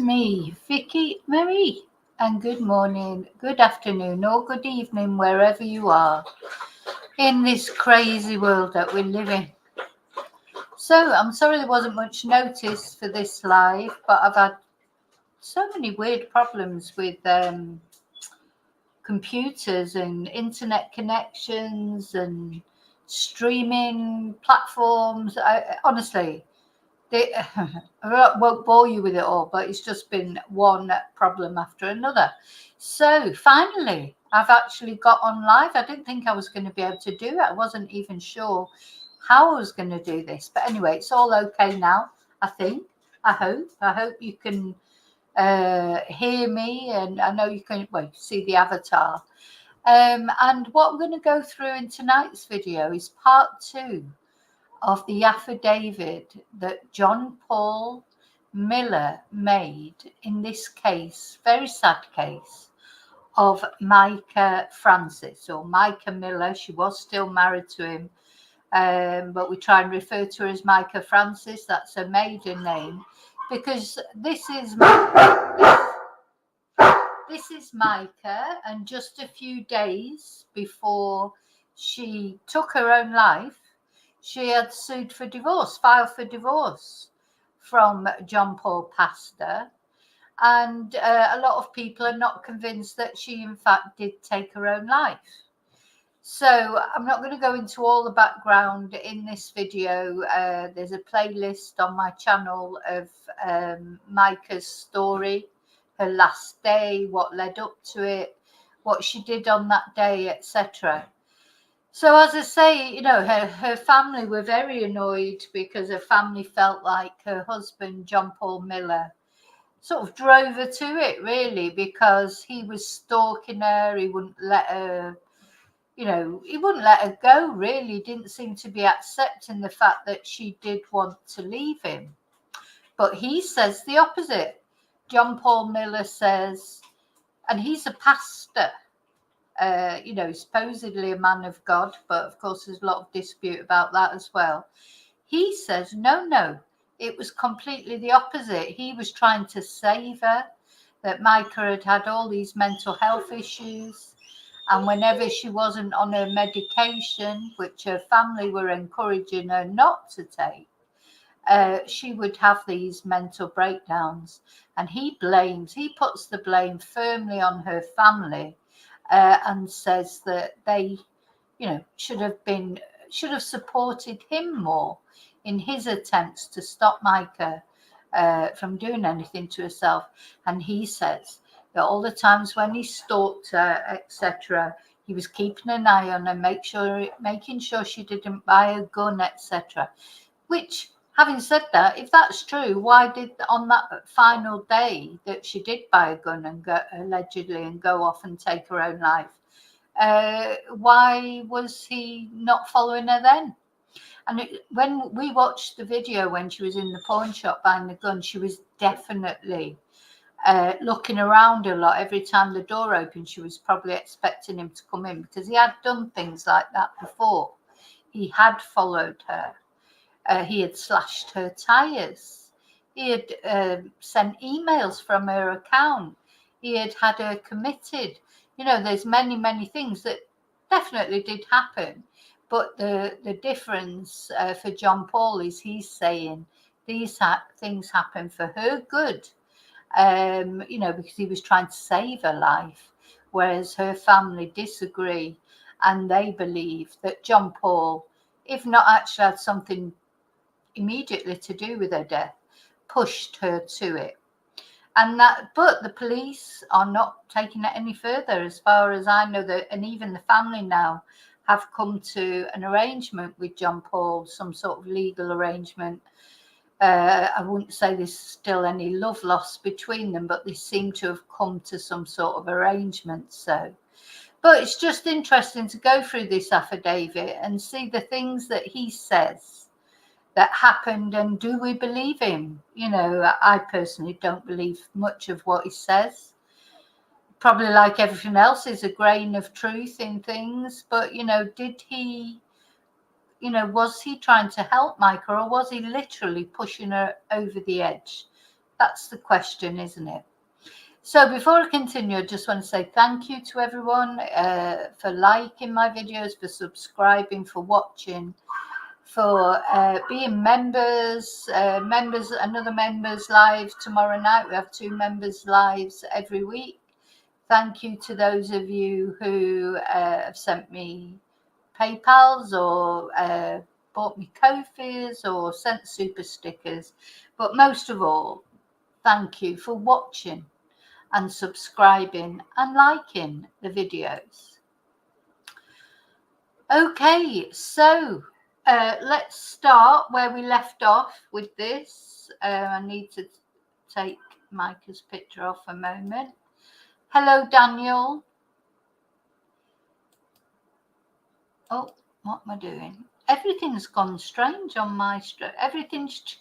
me, Vicky Marie, and good morning, good afternoon, or good evening, wherever you are in this crazy world that we live in. So, I'm sorry there wasn't much notice for this live, but I've had so many weird problems with computers and internet connections and streaming platforms. Honestly, I won't bore you with it all, but it's just been one problem after another. So finally, I've actually got on live. I didn't think I was going to be able to do it. I wasn't even sure how I was going to do this. But anyway, it's all okay now, I think. I hope. I hope you can hear me, and I know you can see the avatar. And what I'm going to go through in tonight's video is part 2 of the affidavit that John Paul Miller made in this case, very sad case, of Mica Francis, or Mica Miller. She was still married to him, but we try and refer to her as Mica Francis. That's her maiden name, because this is Mica, and just a few days before she took her own life, she had sued for divorce, filed for divorce from John Paul Pastor. And a lot of people are not convinced that she, in fact, did take her own life. So I'm not going to go into all the background in this video. There's a playlist on my channel of Mica's story, her last day, what led up to it, what she did on that day, etc. So as I say, her family were very annoyed because her family felt like her husband, John Paul Miller, sort of drove her to it, really, because he was stalking her. He wouldn't let her, he wouldn't let her go, really. Didn't seem to be accepting the fact that she did want to leave him. But he says the opposite. John Paul Miller says, and he's a pastor, supposedly a man of God, but of course there's a lot of dispute about that as well. He says, no, it was completely the opposite. He was trying to save her, that Mica had all these mental health issues, and whenever she wasn't on her medication, which her family were encouraging her not to take, she would have these mental breakdowns. And he puts the blame firmly on her family, and says that they, should have supported him more in his attempts to stop Mica from doing anything to herself. And he says that all the times when he stalked her, etc., he was keeping an eye on her, making sure she didn't buy a gun, etc. Which, having said that, if that's true, why did on that final day that she did buy a gun and allegedly go off and take her own life, why was he not following her then? And when we watched the video when she was in the pawn shop buying the gun, she was definitely looking around a lot. Every time the door opened, she was probably expecting him to come in, because he had done things like that before. He had followed her. He had slashed her tires. He had sent emails from her account. He had her committed. There's many things that definitely did happen. But the difference for John Paul is he's saying these things happen for her good, because he was trying to save her life, whereas her family disagree, and they believe that John Paul, if not actually had something immediately to do with her death, pushed her to it. But the police are not taking it any further, as far as I know. And even the family now have come to an arrangement with John Paul, some sort of legal arrangement. I wouldn't say there's still any love lost between them, but they seem to have come to some sort of arrangement. But it's just interesting to go through this affidavit and see the things that he says that happened, and do we believe him? I personally don't believe much of what he says. Probably, like everything else, is a grain of truth in things, but did he, was he trying to help Mica, or was he literally pushing her over the edge? That's the question, isn't it? So before I continue, I just want to say thank you to everyone for liking my videos, for subscribing, for watching, for being members. Another members live tomorrow night. We have 2 members lives every week. Thank you to those of you who have sent me PayPals or bought me Ko-fis or sent super stickers. But most of all, thank you for watching and subscribing and liking the videos. Okay, so let's start where we left off with this. I need to take Mica's picture off a moment. Hello, Daniel. Oh, what am I doing? Everything's gone strange on my everything's.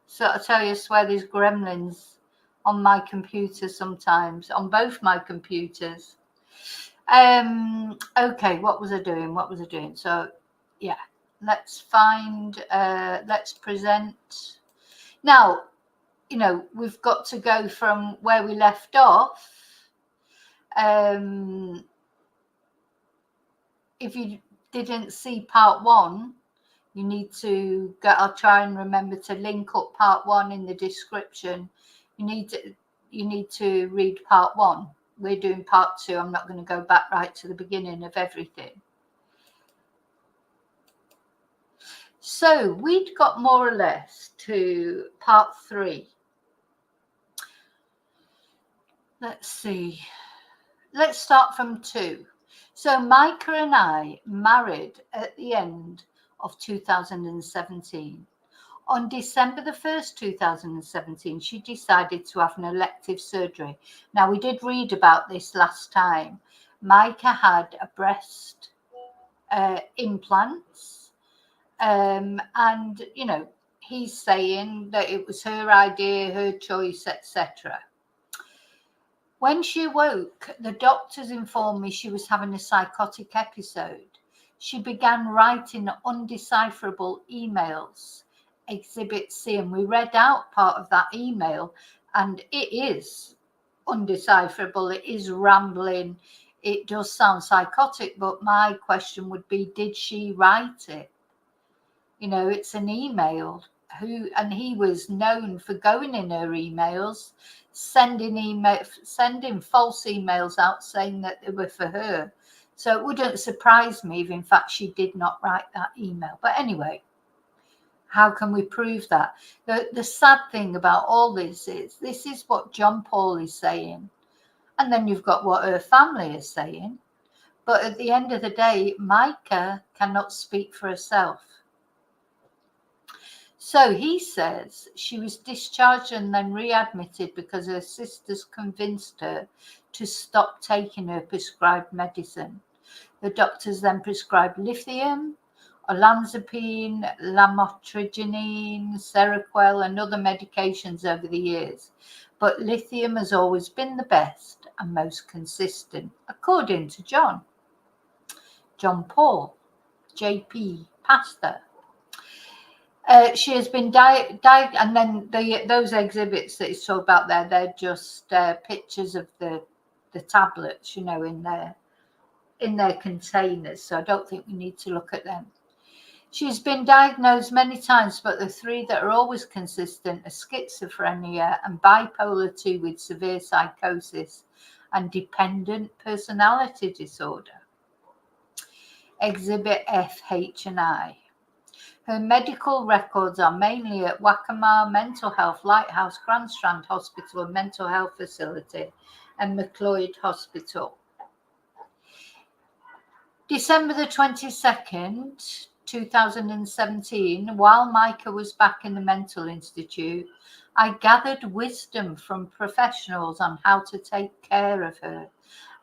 So I tell you, I swear there's gremlins on my computer sometimes, on both my computers. Okay, what was I doing? So yeah, let's present. Now, you know, we've got to go from where we left off. If you didn't see part 1, you need to go. I'll try and remember to link up part 1 in the description. You need to read part 1. We're doing part 2. I'm not going to go back right to the beginning of everything. So we'd got more or less to part 3. Let's see. Let's start from 2. So Mica and I married at the end of 2017. On December the 1st, 2017, she decided to have an elective surgery. Now, we did read about this last time. Mica had a breast implants, and, you know, he's saying that it was her idea, her choice, etc. When she awoke, the doctors informed me she was having a psychotic episode. She began writing undecipherable emails, Exhibit C, and we read out part of that email, and it is undecipherable. It is rambling. It does sound psychotic, but my question would be, did she write it? You know, it's an email. And he was known for going in her emails, sending false emails out saying that they were for her. So it wouldn't surprise me if in fact she did not write that email. But anyway, how can we prove that? The sad thing about all this is what John Paul is saying, and then you've got what her family is saying. But at the end of the day, Mica cannot speak for herself. So he says she was discharged and then readmitted because her sisters convinced her to stop taking her prescribed medicine. The doctors then prescribed lithium, olanzapine, lamotrigine, Seroquel, and other medications over the years. But lithium has always been the best and most consistent, according to John Paul, JP, pastor. She has been and then those exhibits that you saw about there, they're just pictures of the tablets, you know, in their containers. So I don't think we need to look at them. She's been diagnosed many times, but the 3 that are always consistent are schizophrenia and bipolar 2 with severe psychosis and dependent personality disorder. Exhibit F, H, and I. Her medical records are mainly at Waccamaw Mental Health Lighthouse, Grand Strand Hospital and Mental Health Facility, and McLeod Hospital. December the 22nd, 2017, while Mica was back in the mental institute, I gathered wisdom from professionals on how to take care of her.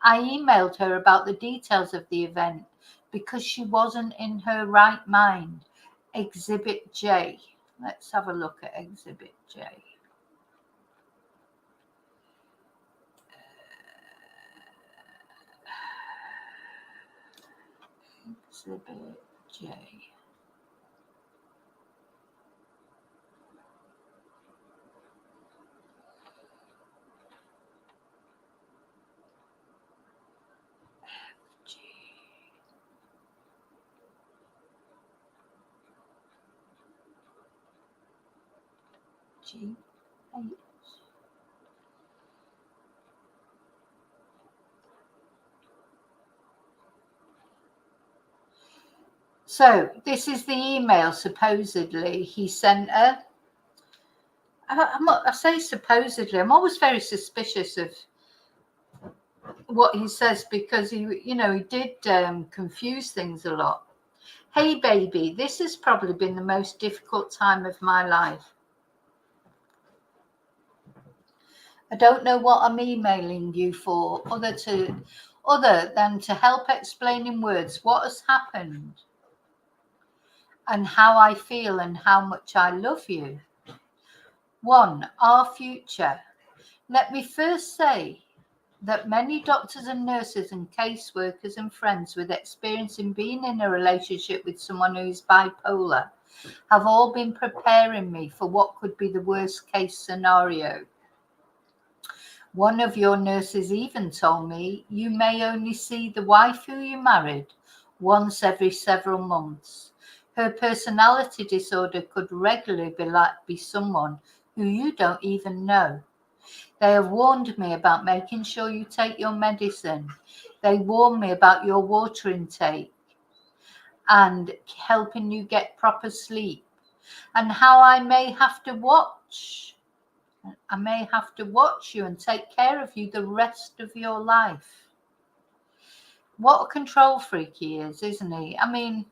I emailed her about the details of the event because she wasn't in her right mind. Exhibit J. Let's have a look at Exhibit J. Exhibit J. G. So this is the email supposedly he sent her. I say supposedly. I'm always very suspicious of what he says because he did confuse things a lot. Hey baby, this has probably been the most difficult time of my life. I don't know what I'm emailing you for other than to help explain in words what has happened and how I feel and how much I love you. 1. Our future. Let me first say that many doctors and nurses and caseworkers and friends with experience in being in a relationship with someone who is bipolar have all been preparing me for what could be the worst case scenario. One of your nurses even told me you may only see the wife who you married once every several months. Her personality disorder could regularly be someone who you don't even know. They have warned me about making sure you take your medicine. They warned me about your water intake and helping you get proper sleep, and how I may have to watch you and take care of you the rest of your life. What a control freak he is, isn't he? I mean,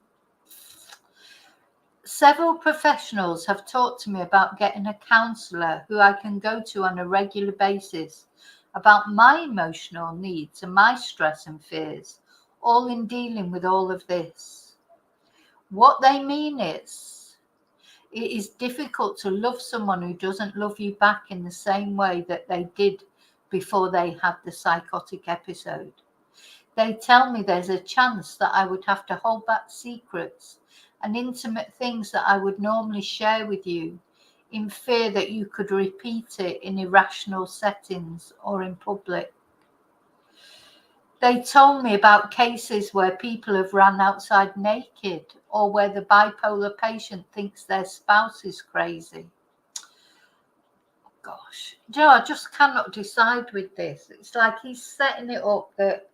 several professionals have talked to me about getting a counsellor who I can go to on a regular basis about my emotional needs and my stress and fears, all in dealing with all of this. What they mean is, it is difficult to love someone who doesn't love you back in the same way that they did before they had the psychotic episode. They tell me there's a chance that I would have to hold back secrets and intimate things that I would normally share with you in fear that you could repeat it in irrational settings or in public. They told me about cases where people have run outside naked or where the bipolar patient thinks their spouse is crazy. Gosh, Joe, I just cannot decide with this. It's like he's setting it up that,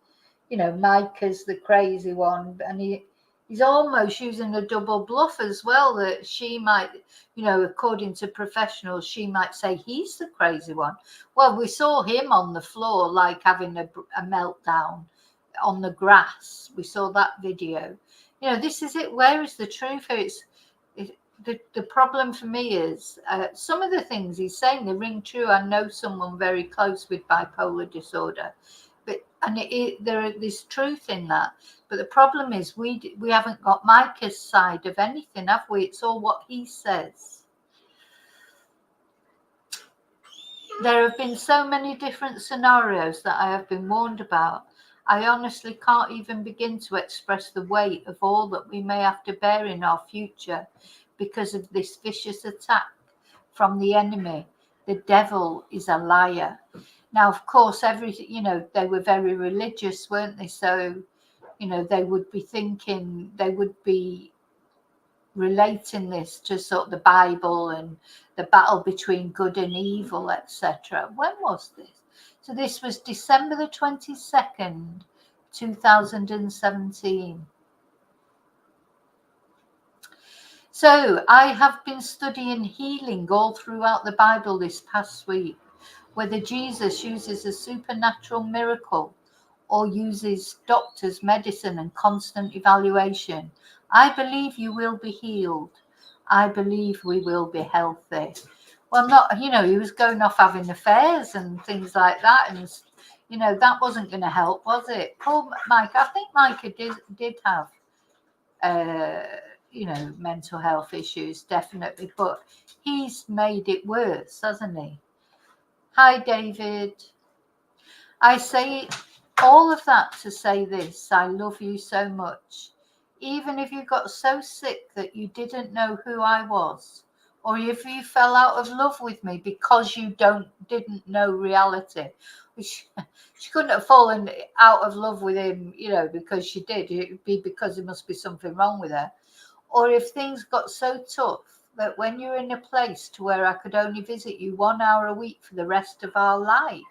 Mica's the crazy one, and he's almost using a double bluff as well, that she might, according to professionals, she might say he's the crazy one. Well, we saw him on the floor, like having a meltdown on the grass. We saw that video. This is it. Where is the truth? The problem for me is some of the things he's saying, they ring true. I know someone very close with bipolar disorder. There's truth in that, but the problem is we haven't got Mica's side of anything, have we? It's all what he says. There have been so many different scenarios that I have been warned about. I honestly can't even begin to express the weight of all that we may have to bear in our future because of this vicious attack from the enemy. The devil is a liar. Now, of course, they were very religious, weren't they? So, they would be relating this to sort of the Bible and the battle between good and evil, etc. When was this? So this was December the 22nd, 2017. So I have been studying healing all throughout the Bible this past week. Whether Jesus uses a supernatural miracle or uses doctors' medicine and constant evaluation, I believe you will be healed. I believe we will be healthy. Well, not, he was going off having affairs and things like that. And, that wasn't going to help, was it? Poor Mica. I think Mica did have, mental health issues, definitely. But he's made it worse, hasn't he? Hi, David. I say all of that to say this. I love you so much. Even if you got so sick that you didn't know who I was, or if you fell out of love with me because you didn't know reality. She couldn't have fallen out of love with him, because she did. It would be because there must be something wrong with her. Or if things got so tough that when you're in a place to where I could only visit you 1 hour a week for the rest of our life,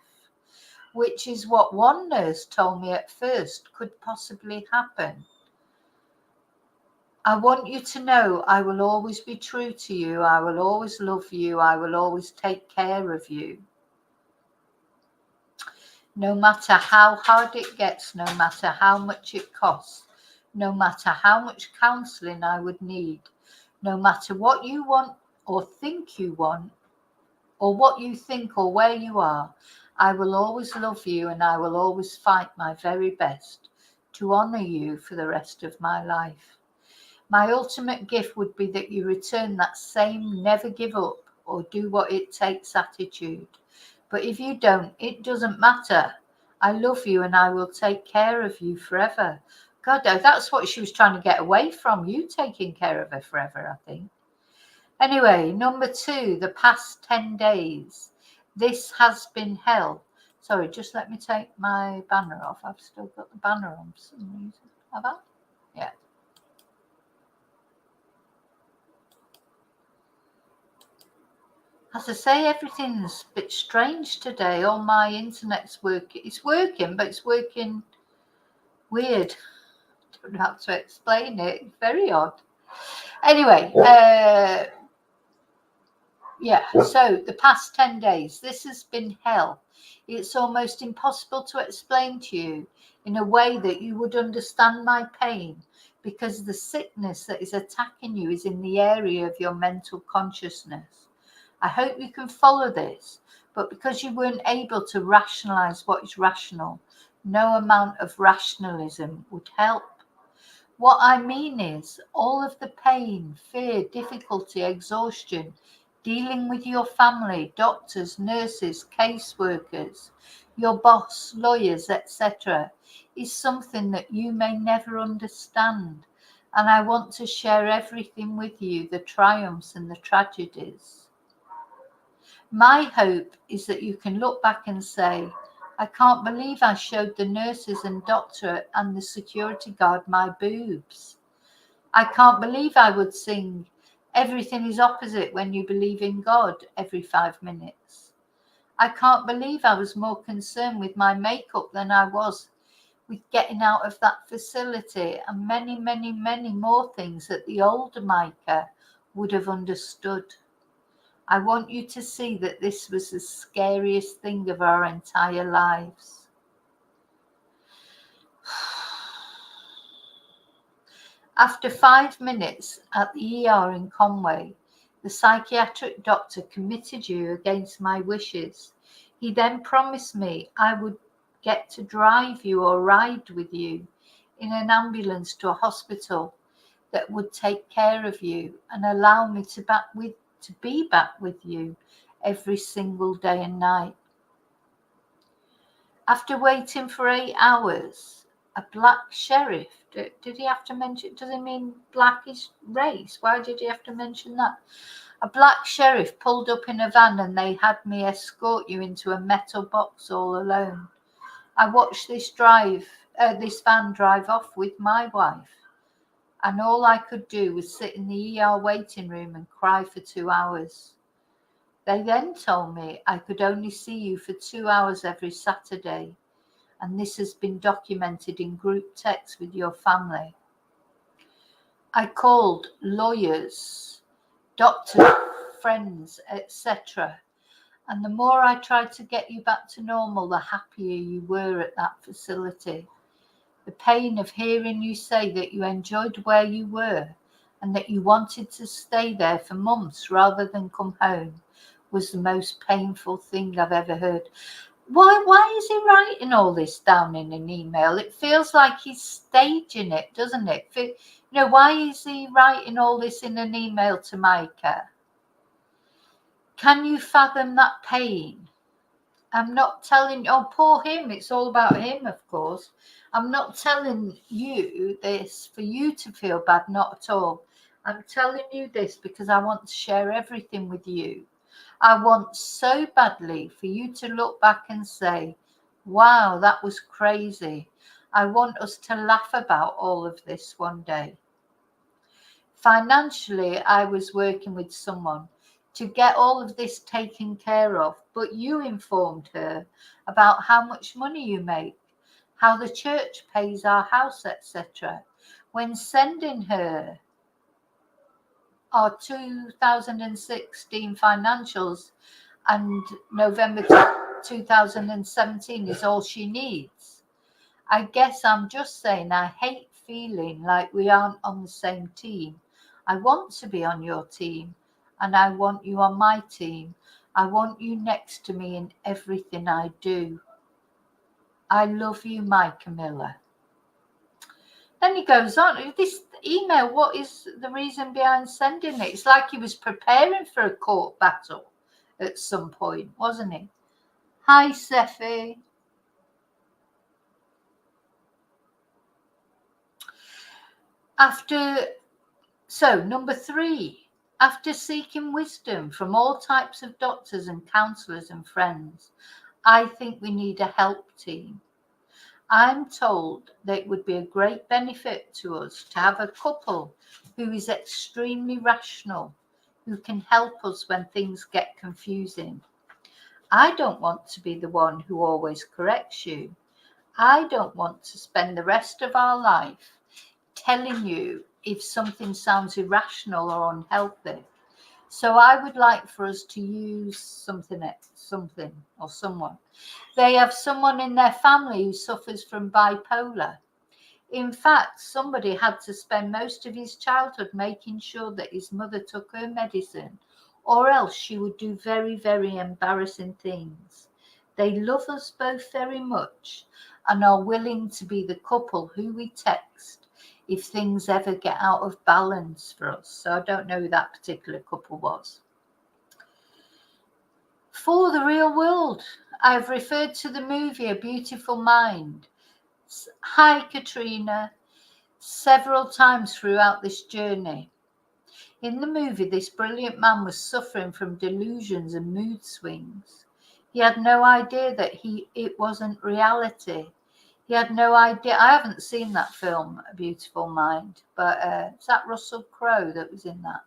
which is what one nurse told me at first could possibly happen. I want you to know I will always be true to you. I will always love you. I will always take care of you. No matter how hard it gets, no matter how much it costs, no matter how much counseling I would need, no matter what you want or think you want, or what you think or where you are, I will always love you and I will always fight my very best to honor you for the rest of my life. My ultimate gift would be that you return that same never give up or do what it takes attitude. But if you don't, it doesn't matter. I love you and I will take care of you forever. God, that's what she was trying to get away from, you taking care of her forever, I think. Anyway, number 2, the past 10 days. This has been hell. Sorry, just let me take my banner off. I've still got the banner on for some reason. Have I? Yeah. As I say, everything's a bit strange today. All my internet's working. It's working, but it's working weird. I don't know how to explain it. It's very odd. Anyway, yeah, so the past 10 days, this has been hell. It's almost impossible to explain to you in a way that you would understand my pain, because the sickness that is attacking you is in the area of your mental consciousness. I hope you can follow this, but because you weren't able to rationalize what is rational, no amount of rationalism would help. What I mean is all of the pain, fear, difficulty, exhaustion, dealing with your family, doctors, nurses, caseworkers, your boss, lawyers, etc., is something that you may never understand. And I want to share everything with you, the triumphs and the tragedies. My hope is that you can look back and say, I can't believe I showed the nurses and doctor and the security guard my boobs. I can't believe I would sing everything is opposite when you believe in God every 5 minutes. I can't believe I was more concerned with my makeup than I was with getting out of that facility, and many, many, many more things that the older Mica would have understood. I want you to see that this was the scariest thing of our entire lives. After 5 minutes at the ER in Conway, the psychiatric doctor committed you against my wishes. He then promised me I would get to drive you or ride with you in an ambulance to a hospital that would take care of you and allow me to be back with you every single day and night. After waiting for 8 hours, a black sheriff, did he have to mention, does it mean black is race? Why did he have to mention that? A black sheriff pulled up in a van and they had me escort you into a metal box all alone. I watched this van drive off with my wife, and all I could do was sit in the ER waiting room and cry for 2 hours. They then told me I could only see you for 2 hours every Saturday, and this has been documented in group text with your family. I called lawyers, doctors, friends, etc. And the more I tried to get you back to normal, the happier you were at that facility. The pain of hearing you say that you enjoyed where you were and that you wanted to stay there for months rather than come home was the most painful thing I've ever heard. Why is he writing all this down in an email? It feels like he's staging it, doesn't it? Why is he writing all this in an email to Mica? Can you fathom that pain? I'm not telling, oh, poor him, it's all about him, of course. I'm not telling you this for you to feel bad, not at all. I'm telling you this because I want to share everything with you. I want so badly for you to look back and say, wow, that was crazy. I want us to laugh about all of this one day. Financially, I was working with someone to get all of this taken care of, but you informed her about how much money you make, how the church pays our house, etc. When sending her our 2016 financials, and November 2017 is all she needs. I guess I'm just saying I hate feeling like we aren't on the same team. I want to be on your team, and I want you on my team. I want you next to me in everything I do. I love you, Mica Miller. Then he goes on, this email, what is the reason behind sending it? It's like he was preparing for a court battle at some point, wasn't he? Hi, Sephi. Number 3, after seeking wisdom from all types of doctors and counselors and friends, I think we need a help team. I'm told that it would be a great benefit to us to have a couple who is extremely rational, who can help us when things get confusing. I don't want to be the one who always corrects you. I don't want to spend the rest of our life telling you if something sounds irrational or unhealthy. So I would like for us to use something or someone. They have someone in their family who suffers from bipolar. In fact, somebody had to spend most of his childhood making sure that his mother took her medicine, or else she would do very, very embarrassing things. They love us both very much and are willing to be the couple who we text if things ever get out of balance for us. So I don't know who that particular couple was. For the real world, I've referred to the movie A Beautiful Mind. Hi, Katrina. Several times throughout this journey. In the movie, this brilliant man was suffering from delusions and mood swings. He had no idea that it wasn't reality. He had no idea. I haven't seen that film, A Beautiful Mind, but is that Russell Crowe that was in that?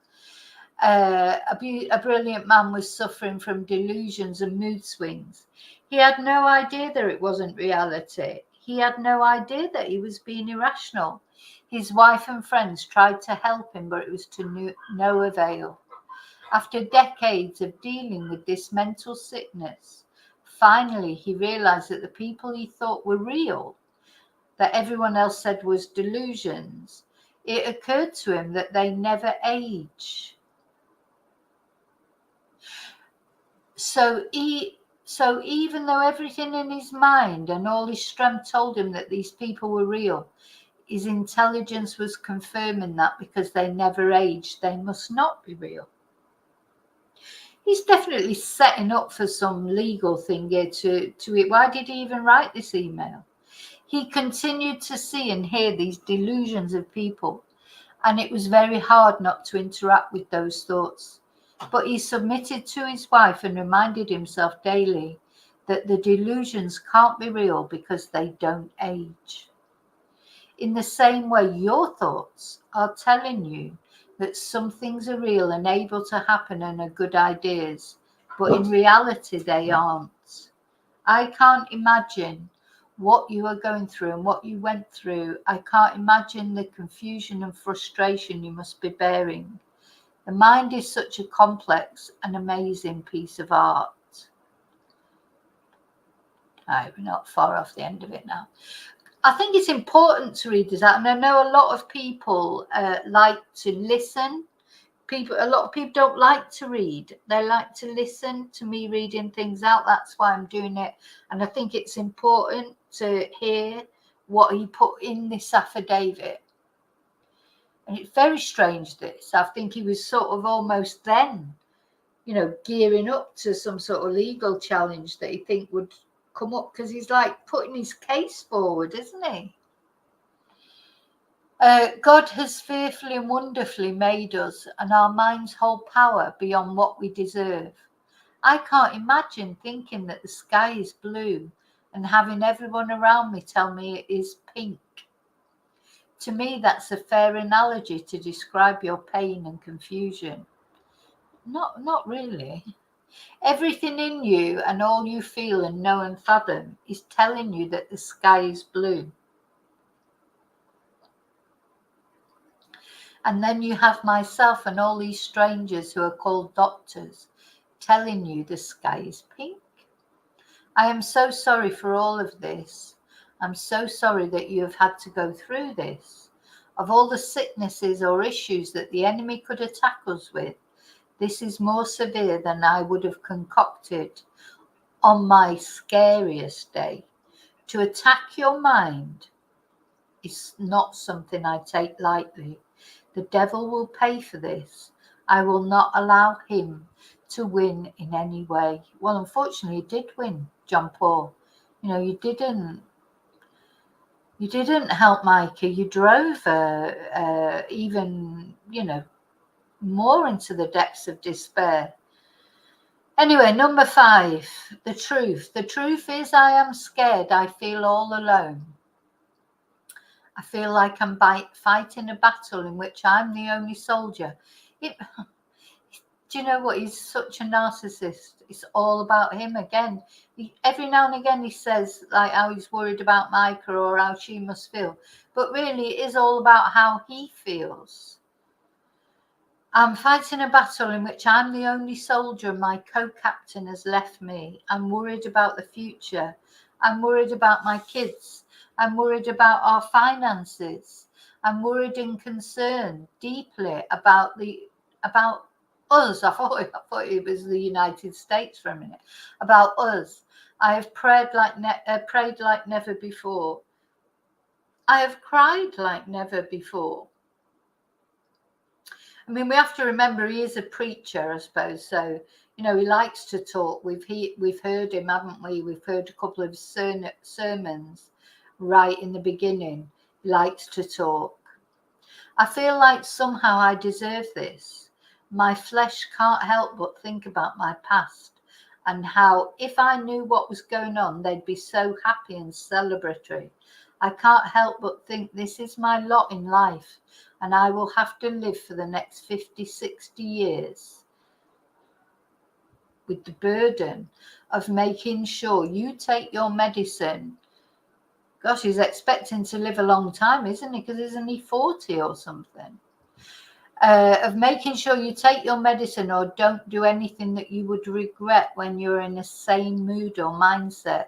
A brilliant man was suffering from delusions and mood swings. He had no idea that it wasn't reality. He had no idea that he was being irrational. His wife and friends tried to help him, but it was to no avail. After decades of dealing with this mental sickness, finally he realized that the people he thought were real, that everyone else said was delusions, it occurred to him that they never age. So even though everything in his mind and all his strength told him that these people were real, his intelligence was confirming that because they never aged, they must not be real. He's definitely setting up for some legal thing here to it. Why did he even write this email? He continued to see and hear these delusions of people, and it was very hard not to interact with those thoughts. But he submitted to his wife and reminded himself daily that the delusions can't be real because they don't age. In the same way, your thoughts are telling you that some things are real and able to happen and are good ideas, but in reality, they aren't. I can't imagine what you are going through and what you went through. I can't imagine the confusion and frustration you must be bearing. The mind is such a complex and amazing piece of art. Right, we're not far off the end of it now. I think it's important to read this out, and I know a lot of people like to listen. A lot of people don't like to read. They like to listen to me reading things out. That's why I'm doing it. And I think it's important to hear what he put in this affidavit. And it's very strange, this. I think he was sort of almost then, gearing up to some sort of legal challenge that he think would come up, because he's like putting his case forward, isn't he? God has fearfully and wonderfully made us, and our minds hold power beyond what we deserve. I can't imagine thinking that the sky is blue and having everyone around me tell me it is pink. To me, that's a fair analogy to describe your pain and confusion. Not really. Everything in you and all you feel and know and fathom is telling you that the sky is blue. And then you have myself and all these strangers who are called doctors telling you the sky is pink. I am so sorry for all of this. I'm so sorry that you have had to go through this. Of all the sicknesses or issues that the enemy could attack us with, this is more severe than I would have concocted on my scariest day. To attack your mind is not something I take lightly. The devil will pay for this. I will not allow him to win in any way. Well, unfortunately, he did win, John Paul. You didn't help Mica. You drove her even, more into the depths of despair. Anyway, number 5, the truth. The truth is I am scared. I feel all alone. I feel like I'm fighting a battle in which I'm the only soldier. Do you know what? He's such a narcissist. It's all about him again. Every now and again he says like how he's worried about Mica or how she must feel. But really it is all about how he feels. I'm fighting a battle in which I'm the only soldier and my co-captain has left me. I'm worried about the future. I'm worried about my kids. I'm worried about our finances. I'm worried and concerned deeply about us. I thought it was the United States for a minute. About us. I have prayed like never before. I have cried like never before. I mean, we have to remember he is a preacher, I suppose. So, he likes to talk. We've heard him, haven't we? We've heard a couple of sermons right in the beginning. He likes to talk. I feel like somehow I deserve this. My flesh can't help but think about my past and how if I knew what was going on, they'd be so happy and celebratory. I can't help but think this is my lot in life and I will have to live for the next 50, 60 years with the burden of making sure you take your medicine. Gosh, he's expecting to live a long time, isn't he? Because isn't he 40 or something? Of making sure you take your medicine or don't do anything that you would regret when you're in a sane mood or mindset.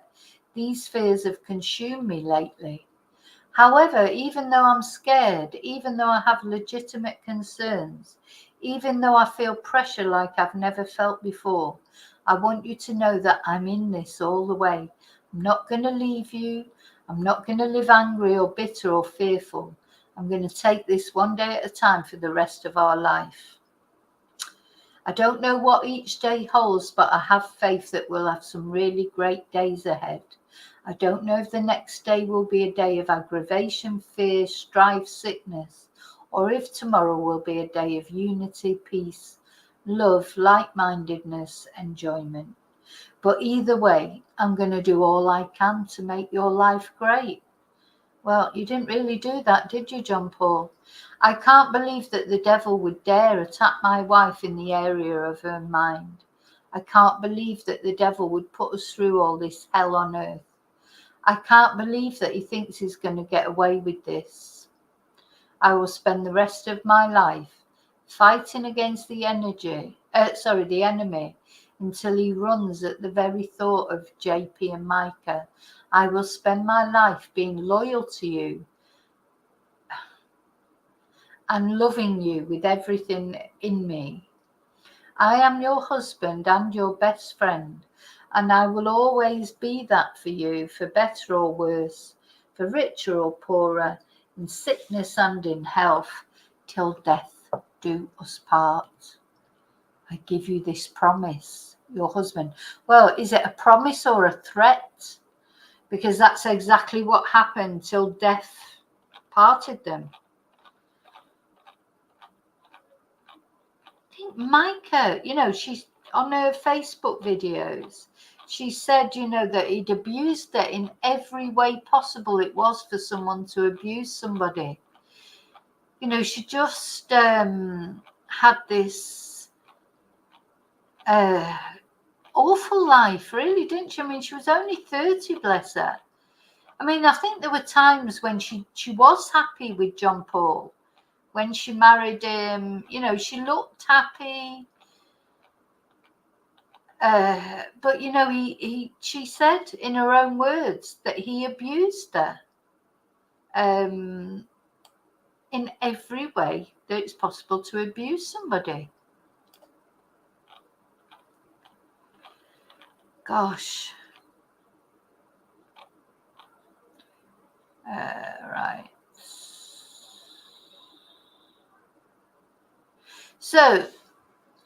These fears have consumed me lately. However, even though I'm scared, even though I have legitimate concerns, even though I feel pressure like I've never felt before, I want you to know that I'm in this all the way. I'm not going to leave you. I'm not going to live angry or bitter or fearful. I'm going to take this one day at a time for the rest of our life. I don't know what each day holds, but I have faith that we'll have some really great days ahead. I don't know if the next day will be a day of aggravation, fear, strife, sickness, or if tomorrow will be a day of unity, peace, love, like-mindedness, enjoyment. But either way, I'm going to do all I can to make your life great. Well, you didn't really do that, did you, John Paul? I can't believe that the devil would dare attack my wife in the area of her mind. I can't believe that the devil would put us through all this hell on earth. I can't believe that he thinks he's going to get away with this. I will spend the rest of my life fighting against the enemy until he runs at the very thought of JP and Mica. I will spend my life being loyal to you and loving you with everything in me. I am your husband and your best friend, and I will always be that for you, for better or worse, for richer or poorer, in sickness and in health, till death do us part. I give you this promise, your husband. Well, is it a promise or a threat? Because that's exactly what happened till death parted them. I think Mica, she's on her Facebook videos. She said, that he'd abused her in every way possible it was for someone to abuse somebody. she just had this awful life, really, didn't she? I mean, she was only 30, bless her. I mean, I think there were times when she was happy with John Paul. When she married him, she looked happy. But, she said in her own words that he abused her in every way that it's possible to abuse somebody. Gosh. Right. So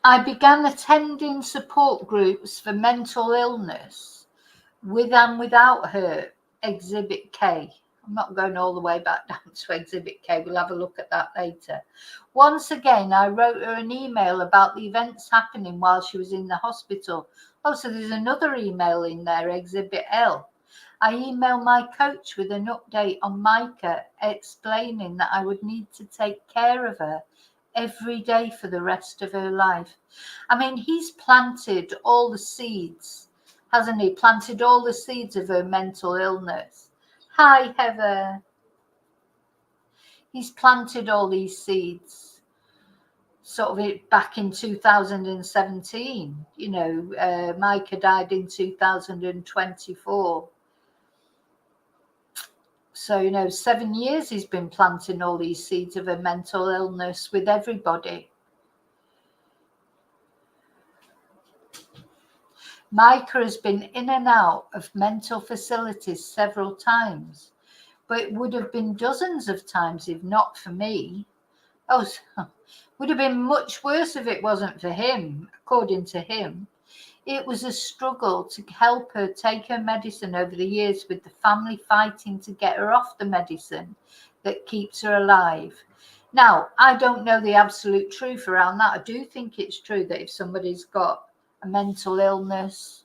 I began attending support groups for mental illness with and without her, Exhibit K. I'm not going all the way back down to Exhibit K. We'll have a look at that later. Once again, I wrote her an email about the events happening while she was in the hospital. Oh, so there's another email in there, Exhibit L. I emailed my coach with an update on Mica, explaining that I would need to take care of her every day for the rest of her life. I mean, he's planted all the seeds, hasn't he? Planted all the seeds of her mental illness. Hi, Heather. He's planted all these seeds sort of back in 2017. Mica died in 2024. So, 7 years he's been planting all these seeds of a mental illness with everybody. Mica has been in and out of mental facilities several times, but it would have been dozens of times if not for me. Oh, would have been much worse if it wasn't for him, according to him. It was a struggle to help her take her medicine over the years, with the family fighting to get her off the medicine that keeps her alive. Now, I don't know the absolute truth around that. I do think it's true that if somebody's got a mental illness,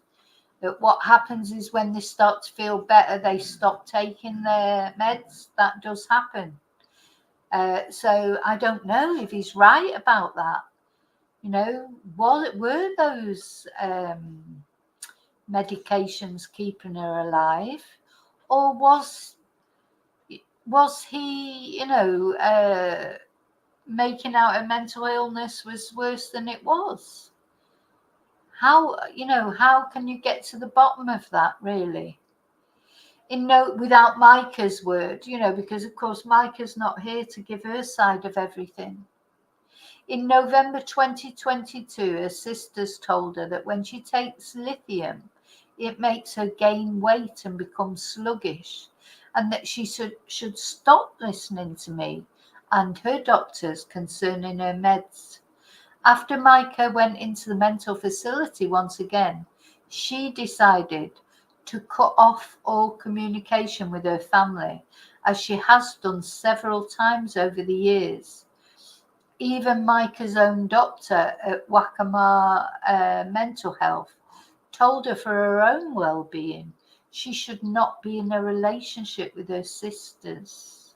that what happens is when they start to feel better, they stop taking their meds. That does happen. So I don't know if he's right about that. Were those medications keeping her alive, or was he, making out a mental illness was worse than it was? How can you get to the bottom of that, really? Without Mica's word, because of course Mica's not here to give her side of everything. In November 2022, her sisters told her that when she takes lithium, it makes her gain weight and become sluggish, and that she should stop listening to me and her doctors concerning her meds. After Mica went into the mental facility once again, she decided to cut off all communication with her family, as she has done several times over the years. Even Mica's own doctor at Waccamaw Mental Health told her for her own well-being, she should not be in a relationship with her sisters.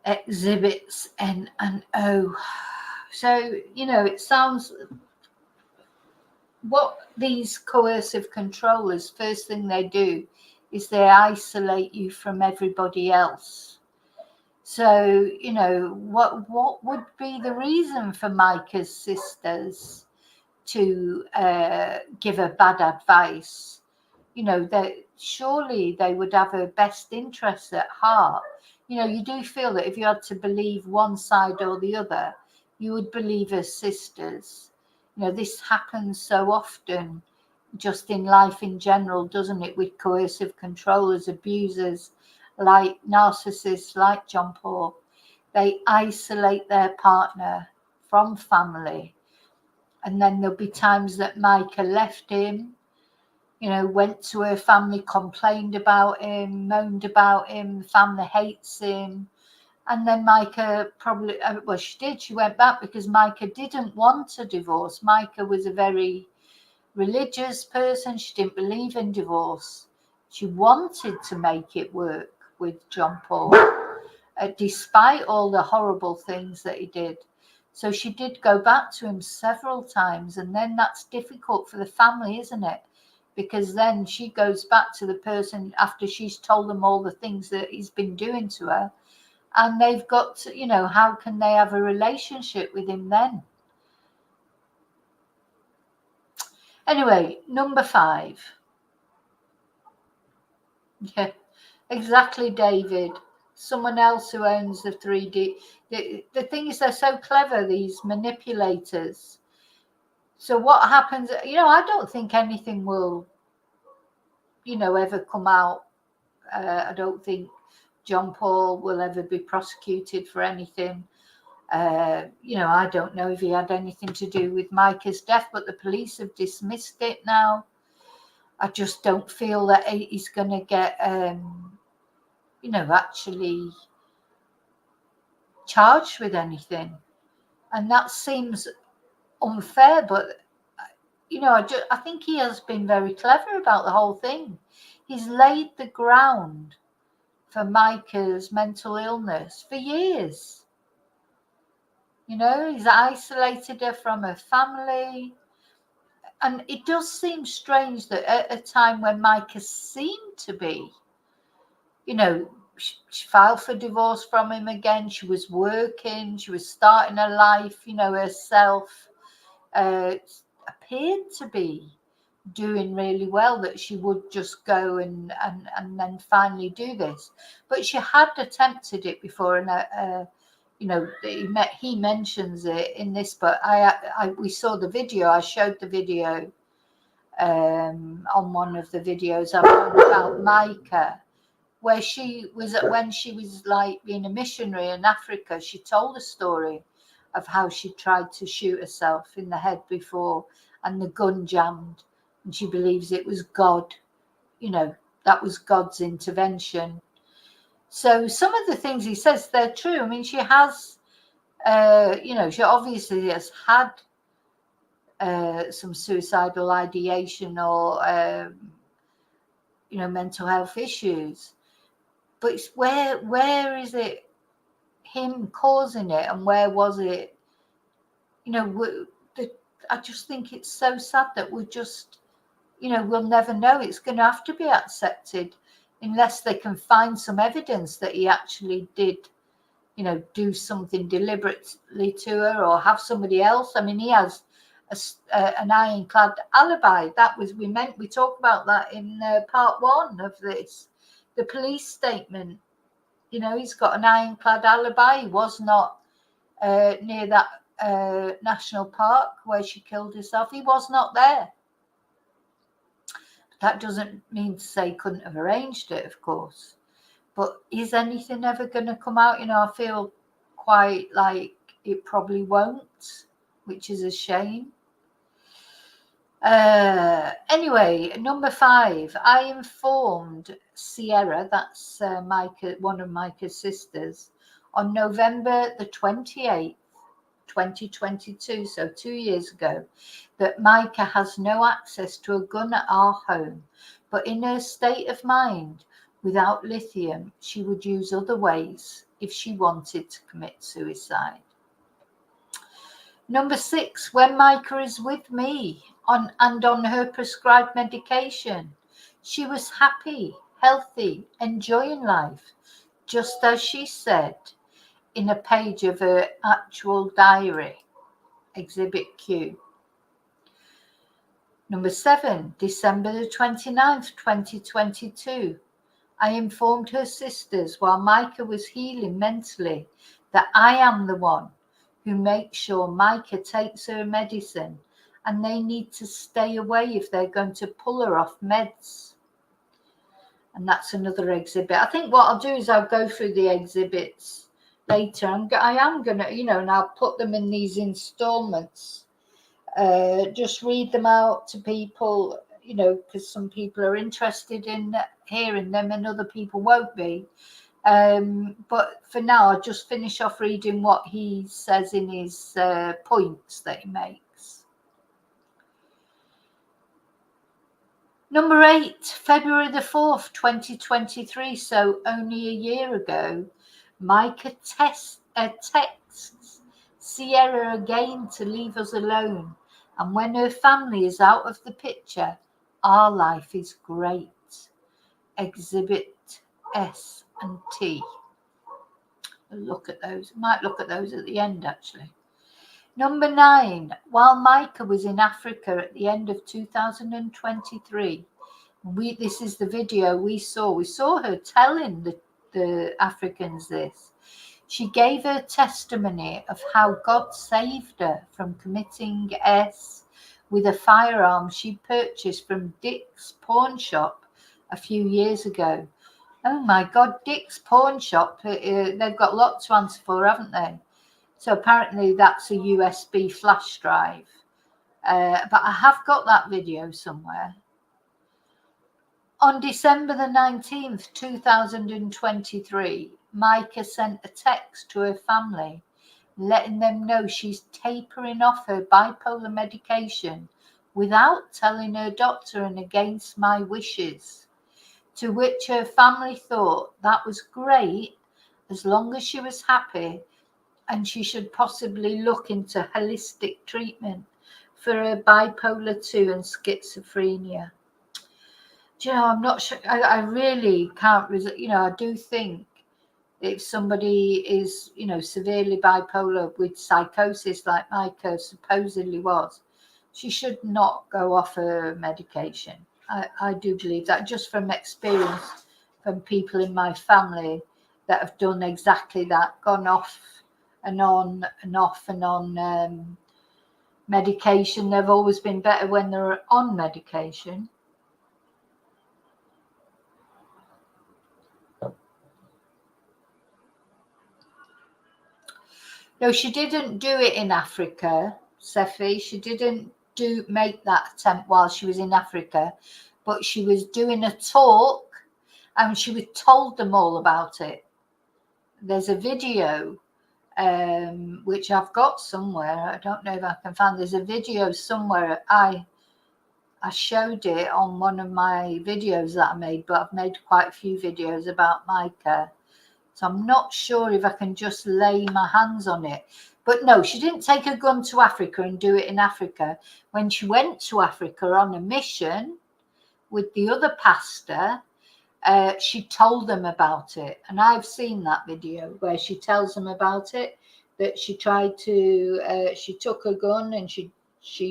Exhibits N and O. So, it sounds, what these coercive controllers, first thing they do is they isolate you from everybody else. So, what would be the reason for Mica's sisters to give her bad advice? That surely they would have her best interests at heart. You do feel that if you had to believe one side or the other, you would believe her sisters. This happens so often just in life in general, doesn't it, with coercive controllers, abusers, like narcissists like John Paul. They isolate their partner from family. And then there'll be times that Mica left him, went to her family, complained about him, moaned about him, the family hates him. And then Mica probably, she did, she went back because Mica didn't want a divorce. Mica was a very religious person. She didn't believe in divorce. She wanted to make it work with John Paul. despite all the horrible things that he did. So she did go back to him several times, and then that's difficult for the family, isn't it? Because then she goes back to the person after she's told them all the things that he's been doing to her, and they've got to, how can they have a relationship with him then? Anyway, number 5. Yeah, exactly, David. Someone else who owns the 3D. The thing is, they're so clever, these manipulators. So what happens, I don't think anything will, ever come out. I don't think John Paul will ever be prosecuted for anything. I don't know if he had anything to do with Mica's death, but the police have dismissed it now. I just don't feel that he's going to get, actually charged with anything. And that seems unfair, but, I think he has been very clever about the whole thing. He's laid the ground for Mica's mental illness for years. He's isolated her from her family. And it does seem strange that at a time when Mica seemed to be, she filed for divorce from him again. She was working. She was starting her life, herself. Appeared to be doing really well, that she would just go and then finally do this. But she had attempted it before, and he mentions it in this, but we saw the video. I showed the video on one of the videos I've done about Mica, where when she was like being a missionary in Africa. She told a story of how she tried to shoot herself in the head before, and the gun jammed, and she believes it was God. That was God's intervention. So some of the things he says, they're true. I mean, she has, she obviously has had some suicidal ideation or, mental health issues. But it's where is it him causing it, and where was it? I just think it's so sad that we're just, we'll never know. It's going to have to be accepted unless they can find some evidence that he actually did, do something deliberately to her, or have somebody else. I mean, he has an ironclad alibi. We talked about that in part 1 of this, the police statement. He's got an ironclad alibi. He was not near that national park where she killed herself. He was not there. That doesn't mean to say he couldn't have arranged it, of course. But is anything ever going to come out? I feel quite like it probably won't, which is a shame. Anyway, number 5, I informed Sierra, that's Mica, one of Mica's sisters, on November the 28th, 2022, so 2 years ago, that Mica has no access to a gun at our home, but in her state of mind, without lithium, she would use other ways if she wanted to commit suicide. Number 6, when Mica is with me on her prescribed medication, she was happy, healthy, enjoying life, just as she said in a page of her actual diary, Exhibit Q. Number 7, December the 29th, 2022. I informed her sisters while Mica was healing mentally that I am the one who makes sure Mica takes her medicine, and they need to stay away if they're going to pull her off meds. And that's another exhibit. I think what I'll do is I'll go through the exhibits later. I am going to, and I'll put them in these installments. Just read them out to people, because some people are interested in hearing them and other people won't be. But for now, I'll just finish off reading what he says in his points that he makes. Number 8, February the 4th, 2023, so only a year ago, Mica texts Sierra again to leave us alone, and when her family is out of the picture, our life is great. Exhibit S and T. Look at those. Might look at those at the end, actually. Number 9. While Mica was in Africa at the end of 2023, this is the video we saw. We saw her telling the Africans this. She gave her testimony of how God saved her from committing S with a firearm she purchased from Dick's pawn shop a few years ago. Oh my God, Dick's pawn shop, they've got lots to answer for, haven't they? So apparently that's a USB flash drive. But I have got that video somewhere. On December the 19th, 2023, Mica sent a text to her family, letting them know she's tapering off her bipolar medication without telling her doctor and against my wishes. To which her family thought that was great as long as she was happy, and she should possibly look into holistic treatment for her bipolar 2 and schizophrenia. Do you know, I'm not sure, I really can't, I do think if somebody is, severely bipolar with psychosis like Mica supposedly was, she should not go off her medication. I do believe that, just from experience from people in my family that have done exactly that, gone off and on and off and on medication. They've always been better when they're on medication. No, she didn't do it in Africa, Sephi. She didn't make that attempt while she was in Africa, but she was doing a talk and she was told them all about it. There's a video which I've got somewhere. I don't know if I can find. There's a video somewhere. I showed it on one of my videos that I made, but I've made quite a few videos about Mica. So I'm not sure if I can just lay my hands on it. But no, she didn't take a gun to Africa and do it in Africa. When she went to Africa on a mission with the other pastor, she told them about it. And I've seen that video where she tells them about it, that she tried to, she took a gun and she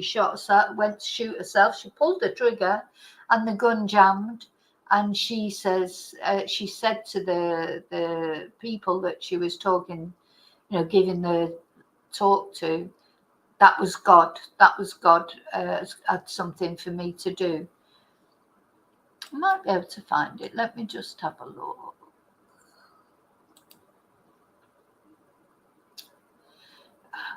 shot herself, went to shoot herself. She pulled the trigger and the gun jammed. And she says, she said to the people that she was talking, giving the talk to, that was God. That was God had something for me to do. I might be able to find it. Let me just have a look.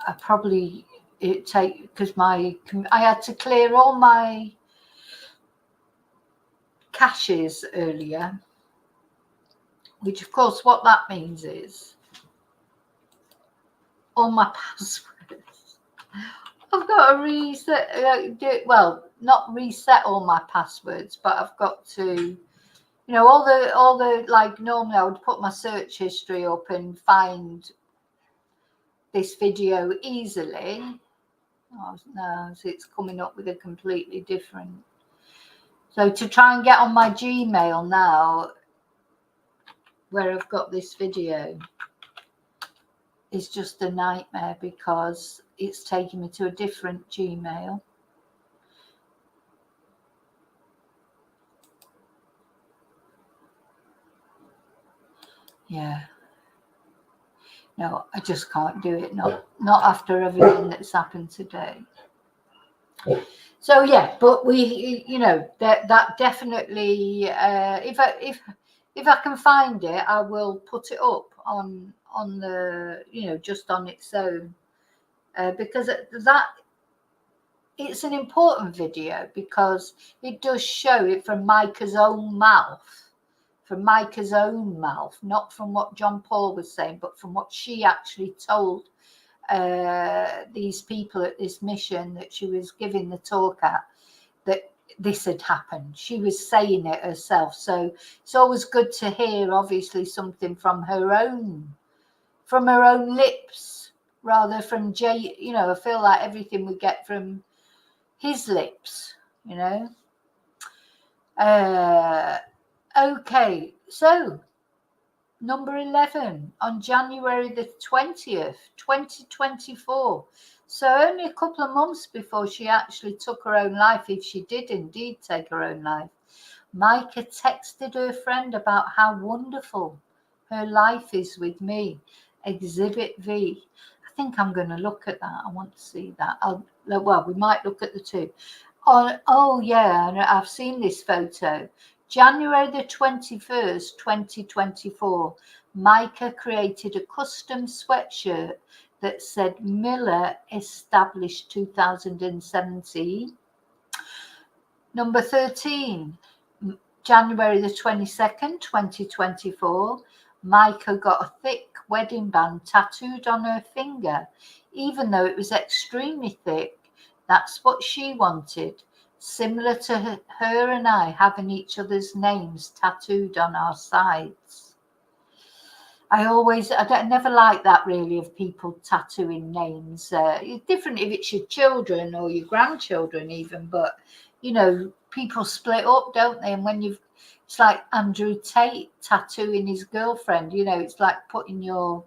I probably because I had to clear all my caches earlier, which of course what that means is all my passwords. I've got to reset, well, not reset all my passwords, but I've got to, all the like, normally I would put my search history up and find this video easily. Oh, no, so it's coming up with a completely different. So to try and get on my Gmail now, where I've got this video, is just a nightmare because it's taking me to a different Gmail. Yeah. No, I just can't do it. Not after everything that's happened today. So yeah, but we, that definitely. If I can find it, I will put it up on the, just on its own, because that it's an important video because it does show it from Mica's own mouth. From Mica's own mouth, not from what John Paul was saying, but from what she actually told these people at this mission that she was giving the talk at, that this had happened. She was saying it herself. So it's always good to hear, obviously, something from her own from her own lips rather from Jay. You know, I feel like everything we get from his lips, you know. Okay, so number 11 on January the 20th, 2024. So only a couple of months before she actually took her own life, if she did indeed take her own life, Mica texted her friend about how wonderful her life is with me. Exhibit V. I think I'm going to look at that. I want to see that. Well, we might look at the two. Oh, yeah, I've seen this photo. January the 21st, 2024, Mica created a custom sweatshirt that said Miller established 2017. Number 13, January the 22nd, 2024, Mica got a thick wedding band tattooed on her finger, even though it was extremely thick. That's what she wanted, similar to her and I having each other's names tattooed on our sides. I never like that really, of people tattooing names. It's different if it's your children or your grandchildren even, but you know, people split up, don't they? And when it's like Andrew Tate tattooing his girlfriend, you know, it's like putting your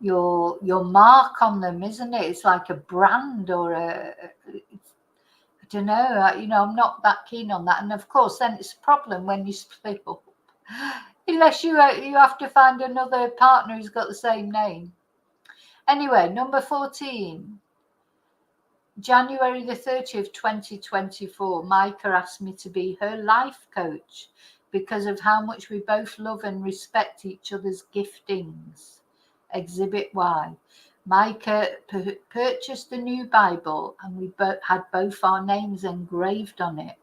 mark on them, isn't it? It's like a brand or I don't know, you know, I'm not that keen on that. And of course, then it's a problem when you split up, unless you have to find another partner who's got the same name. Anyway, number 14. January the 30th, 2024, Mica asked me to be her life coach because of how much we both love and respect each other's giftings. Exhibit Y. Mica purchased a new Bible and we had both our names engraved on it.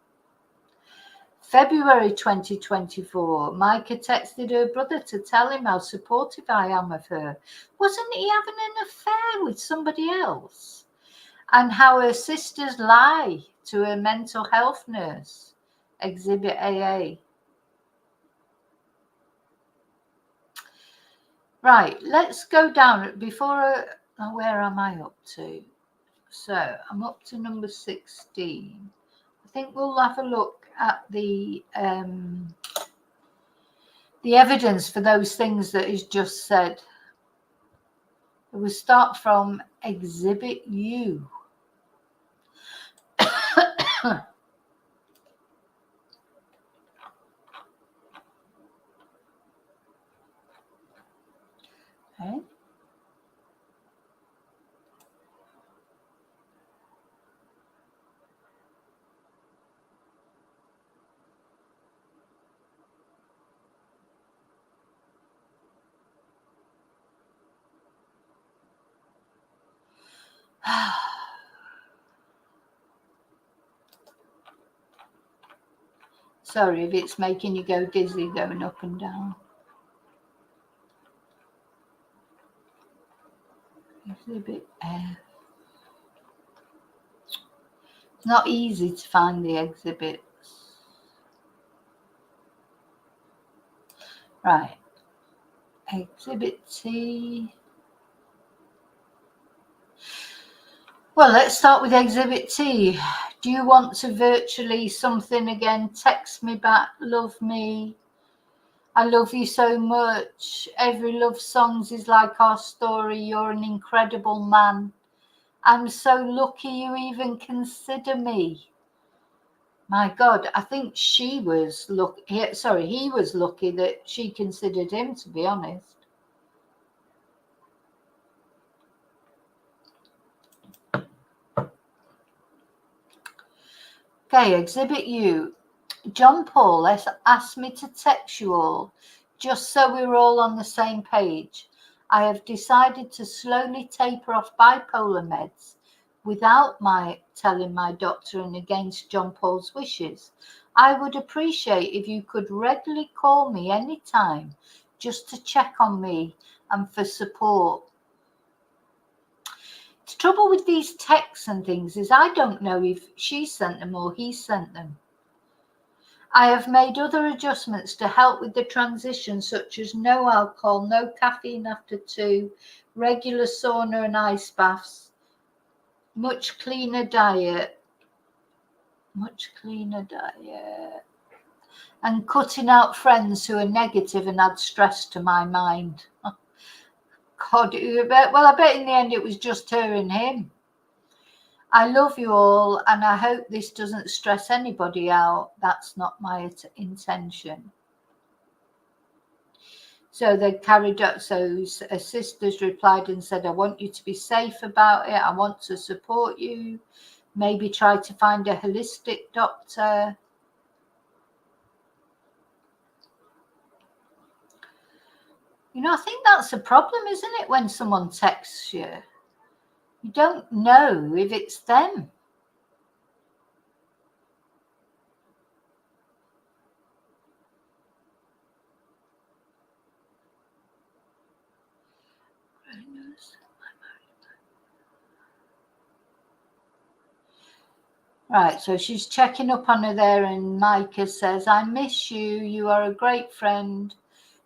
February 2024, Mica texted her brother to tell him how supportive I am of her. Wasn't he having an affair with somebody else? And how her sisters lie to her mental health nurse. Exhibit AA. Right, let's go down before. Where am I up to? So I'm up to number 16. I think we'll have a look at the evidence for those things that is just said. We'll start from Exhibit U. Okay. Sorry if it's making you go dizzy going up and down. Exhibit F. It's not easy to find the exhibits. Right. Exhibit T. Well, let's start with Exhibit T. Do you want to virtually something again? Text me back. Love me. I love you so much. Every love song is like our story. You're an incredible man. I'm so lucky you even consider me. My God, I think he was lucky that she considered him, to be honest. Okay, Exhibit U. John Paul has asked me to text you all, just so we're all on the same page. I have decided to slowly taper off bipolar meds without telling my doctor and against John Paul's wishes. I would appreciate if you could regularly call me anytime just to check on me and for support. The trouble with these texts and things is I don't know if she sent them or he sent them. I have made other adjustments to help with the transition, such as no alcohol, no caffeine after 2, regular sauna and ice baths, much cleaner diet, and cutting out friends who are negative and add stress to my mind. God, well, I bet in the end it was just her and him. I love you all, and I hope this doesn't stress anybody out. That's not my intention. So they carried up. So her sisters replied and said, I want you to be safe about it. I want to support you. Maybe try to find a holistic doctor. You know, I think that's a problem, isn't it? When someone texts you, you don't know if it's them. Right, so she's checking up on her there, and Mica says, I miss you. You are a great friend.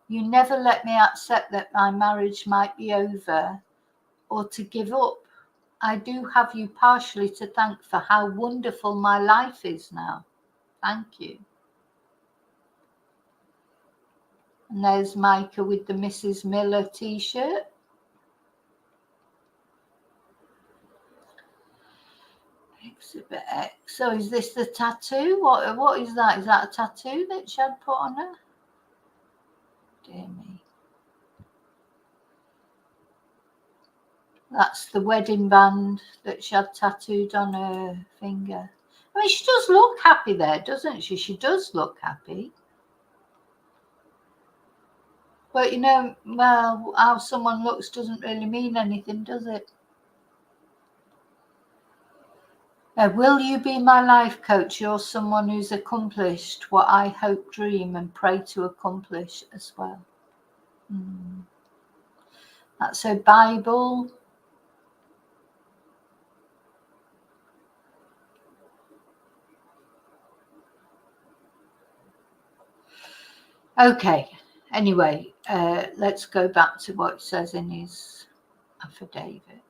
You never let me accept that my marriage might be over or to give up. I do have you partially to thank for how wonderful my life is now. Thank you. And there's Mica with the Mrs. Miller t-shirt. Exhibit X. So is this the tattoo? What is that? Is that a tattoo that she had put on her? Dear me. That's the wedding band that she had tattooed on her finger. I mean, she does look happy there, doesn't she? She does look happy. But, you know, well, how someone looks doesn't really mean anything, does it? Will you be my life coach? You're someone who's accomplished what I hope, dream, and pray to accomplish as well. That's her Bible. Okay, anyway, let's go back to what it says in his affidavit.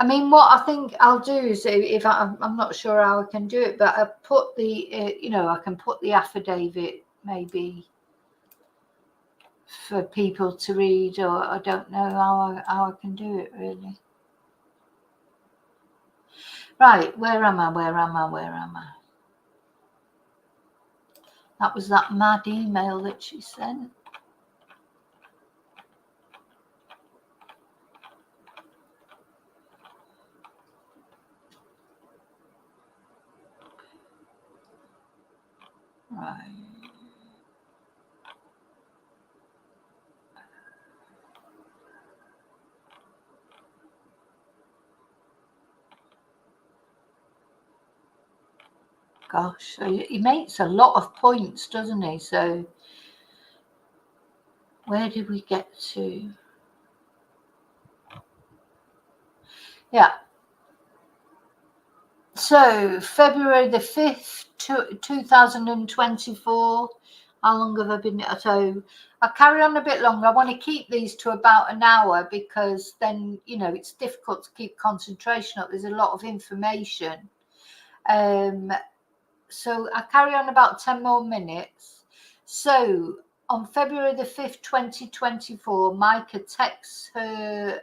I mean, what I think I'll do is, if I'm not sure how I can do it, but I put the, I can put the affidavit maybe for people to read, or I don't know how I can do it really. Right, where am I? That was that mad email that she sent. Right. Gosh, so he makes a lot of points, doesn't he? So where did we get to? Yeah. So February the 5th, 2024. How long have I been? So I'll carry on a bit longer. I want to keep these to about an hour, because then, it's difficult to keep concentration up. There's a lot of information. So I carry on about 10 more minutes. So on February the 5th, 2024, Mica texts her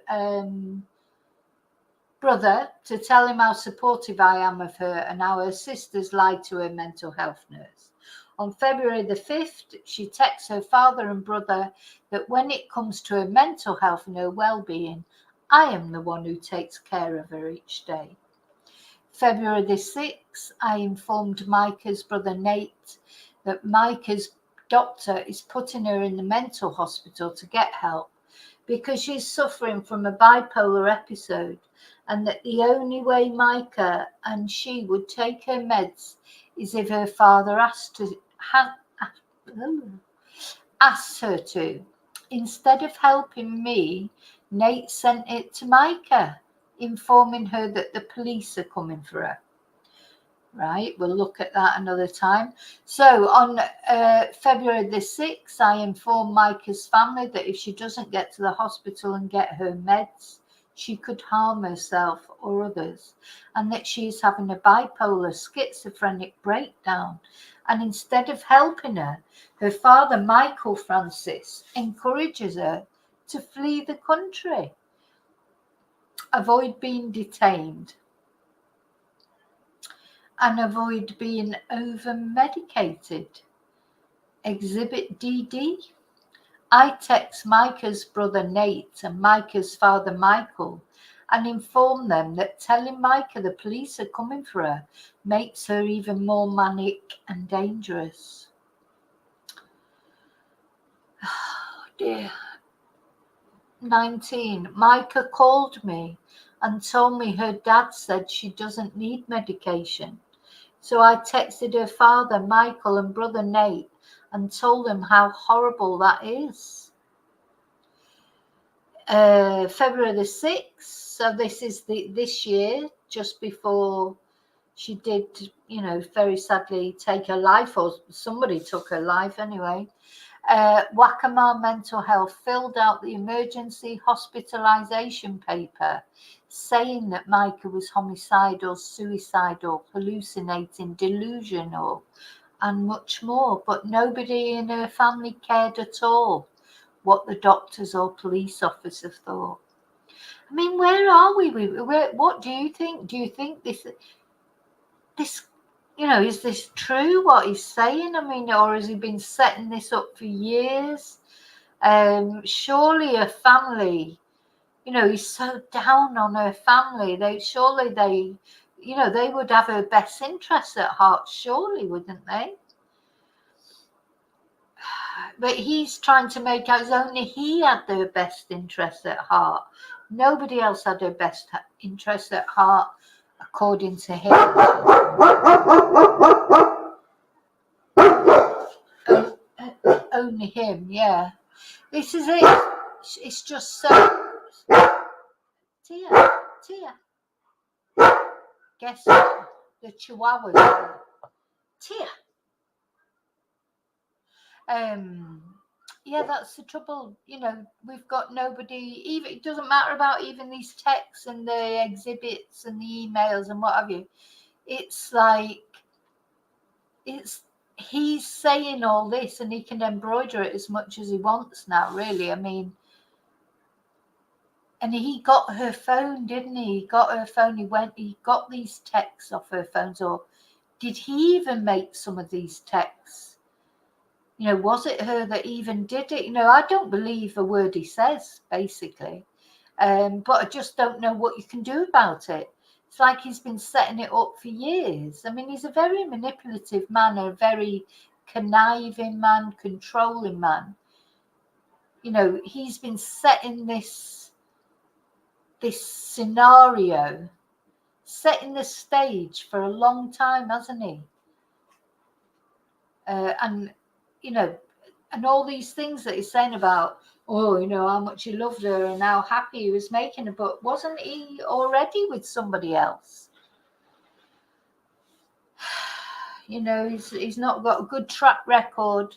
brother to tell him how supportive I am of her and how her sisters lied to her mental health nurse. On February the 5th, she texts her father and brother that when it comes to her mental health and her well-being, I am the one who takes care of her each day. February the 6th, I informed Mica's brother Nate that Mica's doctor is putting her in the mental hospital to get help because she's suffering from a bipolar episode, and that the only way Mica and she would take her meds is if her father asked her to. Instead of helping me, Nate sent it to Mica, informing her that the police are coming for her. Right, we'll look at that another time. So on February the 6th, I informed Mica's family that if she doesn't get to the hospital and get her meds, she could harm herself or others, and that she is having a bipolar schizophrenic breakdown. And instead of helping her, her father, Mica Francis, encourages her to flee the country, avoid being detained, and avoid being over-medicated. Exhibit DD. I text Mica's brother Nate and Mica's father Michael and inform them that telling Mica the police are coming for her makes her even more manic and dangerous. Oh dear. 19. Mica called me and told me her dad said she doesn't need medication. So I texted her father, Michael, and brother Nate and told them how horrible that is. February the 6th, so this is this year, just before she did, very sadly take her life, or somebody took her life anyway. Waccamaw Mental Health filled out the emergency hospitalization paper saying that Mica was homicidal, suicidal, hallucinating, delusional, and much more. But nobody in her family cared at all what the doctors or police officers thought. I mean, where are we? What do you think? Do you think this, is this true, what he's saying? I mean, or has he been setting this up for years? Surely a family, he's so down on her family. They would have her best interests at heart, surely, wouldn't they? But he's trying to make out only he had their best interests at heart. Nobody else had their best interests at heart, according to him. Only him, yeah. This is it. It's just so. Tia. Guess what? The Chihuahuas. Tia. Yeah, that's the trouble. We've got nobody. Even it doesn't matter about even these texts and the exhibits and the emails and what have you. It's like he's saying all this and he can embroider it as much as he wants now. Really, I mean. And he got her phone, didn't he? He got her phone. He got these texts off her phones, or did he even make some of these texts? Was it her that even did it? I don't believe a word he says, basically. But I just don't know what you can do about it. It's like he's been setting it up for years. I mean, he's a very manipulative man, a very conniving man, controlling man. He's been setting this scenario, setting the stage for a long time, hasn't he? And all these things that he's saying about, how much he loved her and how happy he was making her, but wasn't he already with somebody else? He's not got a good track record,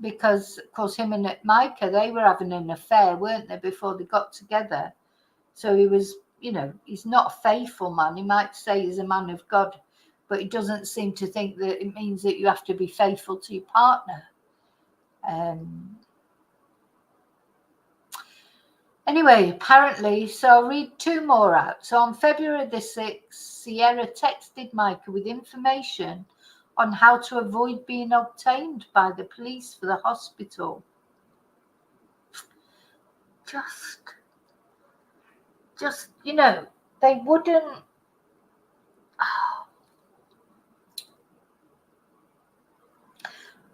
because of course him and Mica, they were having an affair, weren't they, before they got together? So he was, he's not a faithful man. He might say he's a man of God, but he doesn't seem to think that it means that you have to be faithful to your partner. Anyway, apparently, so I'll read two more out. So on February the 6th, Sierra texted Mica with information on how to avoid being obtained by the police for the hospital. Just they wouldn't.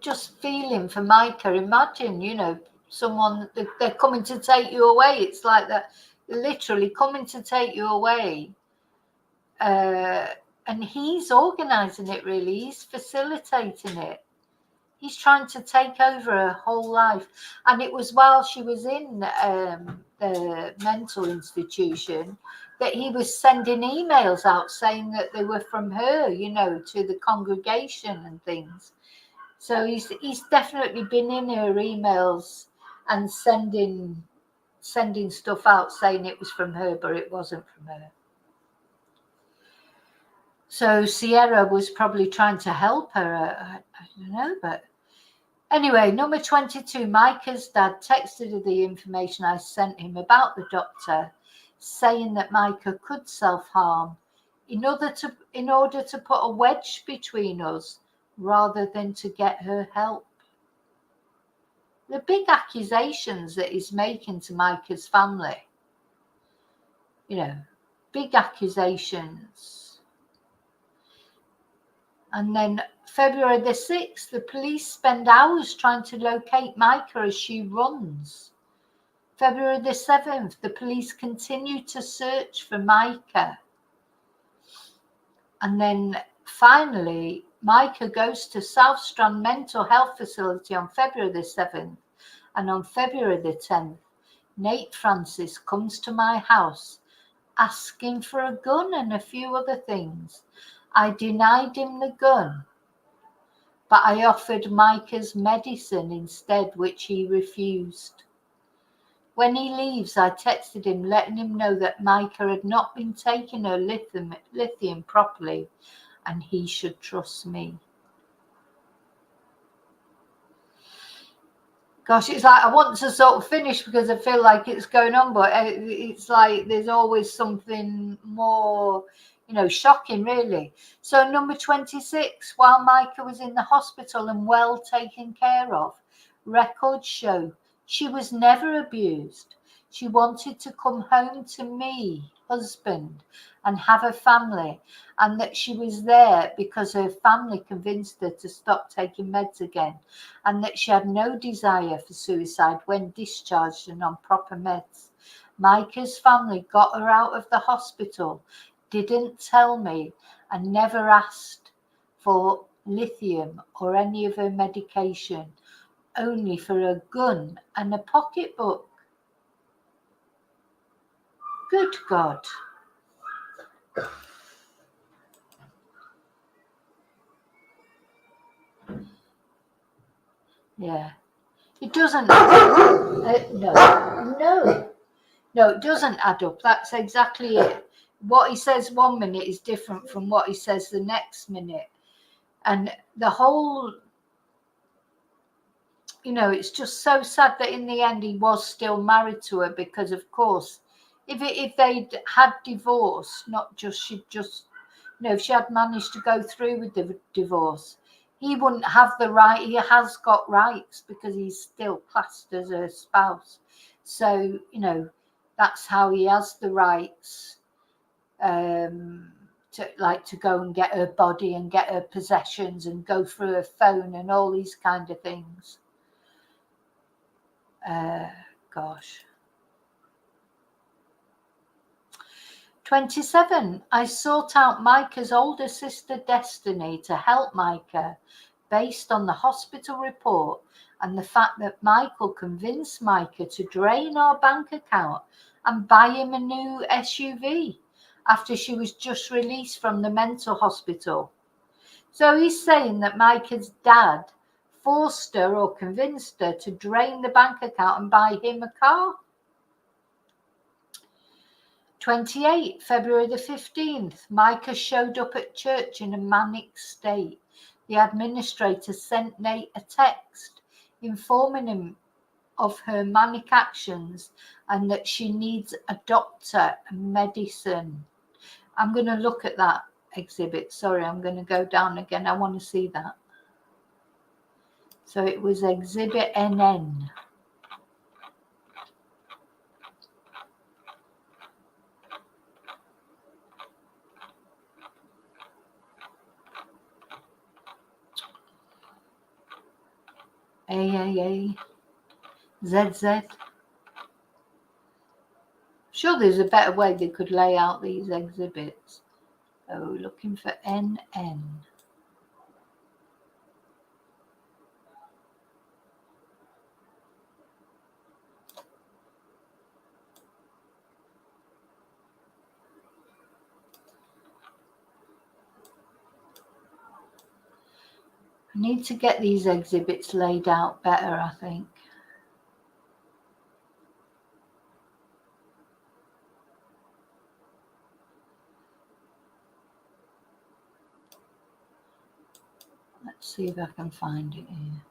Just feeling for Mica. Imagine, someone, they're coming to take you away. It's like that, literally coming to take you away. And he's organising it, really. He's facilitating it. He's trying to take over her whole life. And it was while she was in the mental institution that he was sending emails out saying that they were from her, you know, to the congregation and things. So he's definitely been in her emails and sending stuff out saying it was from her, but it wasn't from her. So Sierra was probably trying to help her. I don't know, but anyway, number 22, Mica's dad texted her the information I sent him about the doctor, saying that Mica could self-harm in order to put a wedge between us rather than to get her help. The big accusations that he's making to Mica's family, you know, big accusations. And then February the 6th, the police spend hours trying to locate Mica as she runs. February the 7th, the police continue to search for Mica. And then finally, Mica goes to South Strand Mental Health Facility on February the 7th. And on February the 10th, Nate Francis comes to my house asking for a gun and a few other things. I denied him the gun, but I offered Mica's medicine instead, which he refused. When he leaves, I texted him, letting him know that Mica had not been taking her lithium properly and he should trust me. Gosh, it's like I want to sort of finish because I feel like it's going on, but it's like there's always something more, you know, shocking, really. So number 26, while Mica was in the hospital and well taken care of, records show she was never abused. She wanted to come home to me, husband, and have a family, and that she was there because her family convinced her to stop taking meds again, and that she had no desire for suicide when discharged and on proper meds. Mica's family got her out of the hospital, didn't tell me, and never asked for lithium or any of her medication, only for a gun and a pocketbook. Good God. Yeah. It doesn't no, it doesn't add up. That's exactly it. What he says 1 minute is different from what he says the next minute. And the whole, you know, it's just so sad that in the end he was still married to her, because of course, if they'd had divorce, not just she'd just, you know, if she had managed to go through with the divorce, he wouldn't have the right. He has got rights because he's still classed as her spouse. So, you know, that's how he has the rights to go and get her body and get her possessions and go through her phone and all these kind of things. Gosh. 27. I sought out Mica's older sister Destiny to help Mica based on the hospital report and the fact that Michael convinced Mica to drain our bank account and buy him a new SUV after she was just released from the mental hospital. So he's saying that Mica's dad forced her or convinced her to drain the bank account and buy him a car. 28, February the 15th, Mica showed up at church in a manic state. The administrator sent Nate a text informing him of her manic actions and that she needs a doctor and medicine. I'm going to look at that exhibit. Sorry, I'm going to go down again. I want to see that. So it was exhibit NN. AAA, ZZ. Sure, there's a better way they could lay out these exhibits. Oh, looking for NN. need to get these exhibits laid out better, I think. Let's see if I can find it here.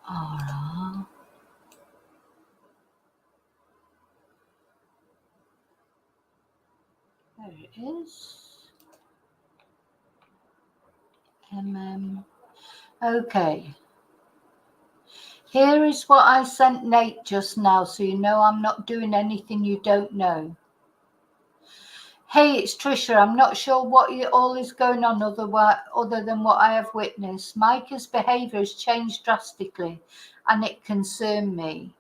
All right. There it is. Okay. Here is what I sent Nate just now, so you know I'm not doing anything you don't know. Hey, it's Trisha. I'm not sure what all is going on other than what I have witnessed. Mica's behaviour has changed drastically, and it concerned me.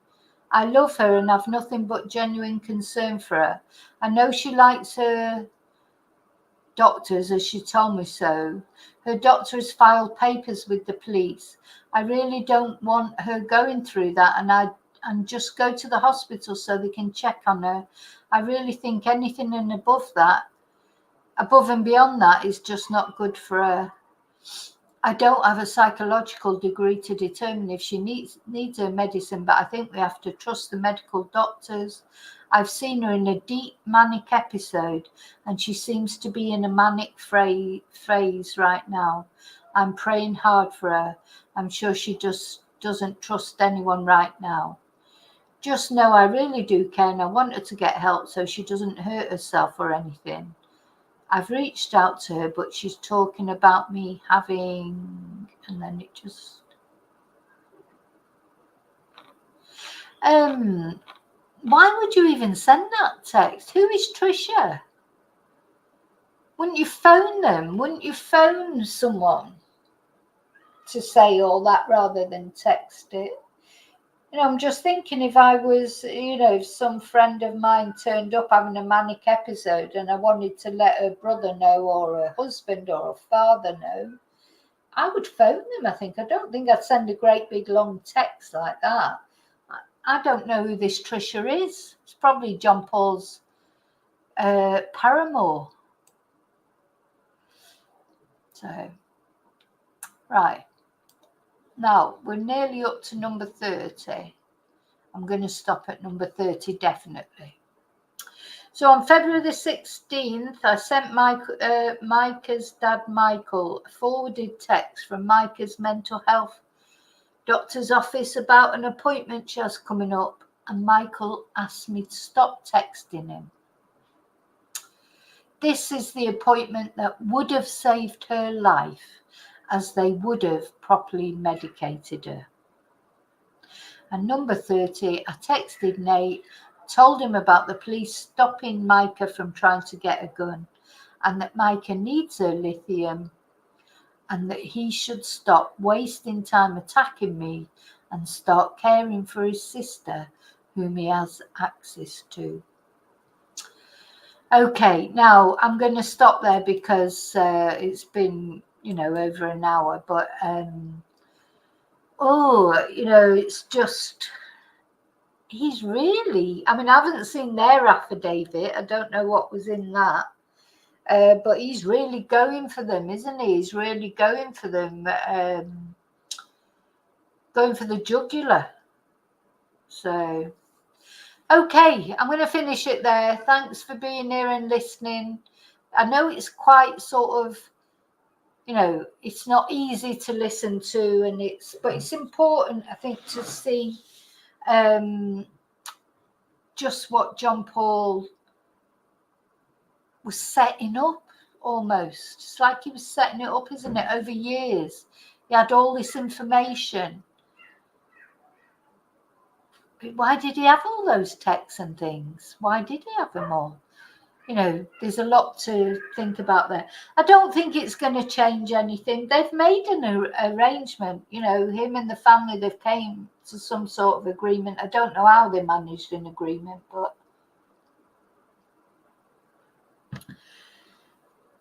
I love her and have nothing but genuine concern for her. I know she likes her doctors, as she told me so. Her doctor has filed papers with the police. I really don't want her going through that, and just go to the hospital so they can check on her. I really think anything above and beyond that, is just not good for her. I don't have a psychological degree to determine if she needs her medicine, but I think we have to trust the medical doctors. I've seen her in a deep manic episode, and she seems to be in a manic phase right now. I'm praying hard for her. I'm sure she just doesn't trust anyone right now. Just know I really do care, and I want her to get help so she doesn't hurt herself or anything. I've reached out to her, but she's talking about me having, and then it just, why would you even send that text? Who is Trisha? Wouldn't you phone them? Wouldn't you phone someone to say all that rather than text it? I'm just thinking, if I was, if some friend of mine turned up having a manic episode and I wanted to let her brother know, or her husband or her father know, I would phone them, I think. I don't think I'd send a great big long text like that. I don't know who this Trisha is. It's probably John Paul's paramour. So, right. Now, we're nearly up to number 30. I'm going to stop at number 30, definitely. So on February the 16th, I sent Mica's dad, Michael, a forwarded text from Mica's mental health doctor's office about an appointment she has coming up, and Michael asked me to stop texting him. This is the appointment that would have saved her life, as they would have properly medicated her. And number 30, I texted Nate, told him about the police stopping Mica from trying to get a gun, and that Mica needs her lithium, and that he should stop wasting time attacking me and start caring for his sister, whom he has access to. Okay, now I'm going to stop there because it's been, over an hour, but it's just, he's really, I haven't seen their affidavit. I don't know what was in that. But he's really going for them, isn't he? He's really going for them, going for the jugular. So, okay, I'm going to finish it there. Thanks for being here and listening. I know it's quite sort of, it's not easy to listen to, but it's important, I think, to see just what John Paul was setting up, almost. It's like he was setting it up, isn't it, over years. He had all this information. Why did he have all those texts and things? Why did he have them all? There's a lot to think about there. I don't think it's going to change anything. They've made an arrangement, him and the family, they've came to some sort of agreement. I don't know how they managed an agreement, but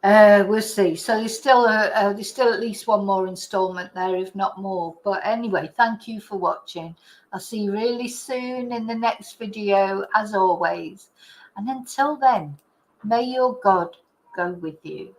We'll see. So there's still at least one more installment there, if not more. But anyway, thank you for watching. I'll see you really soon in the next video, as always. And until then, may your God go with you.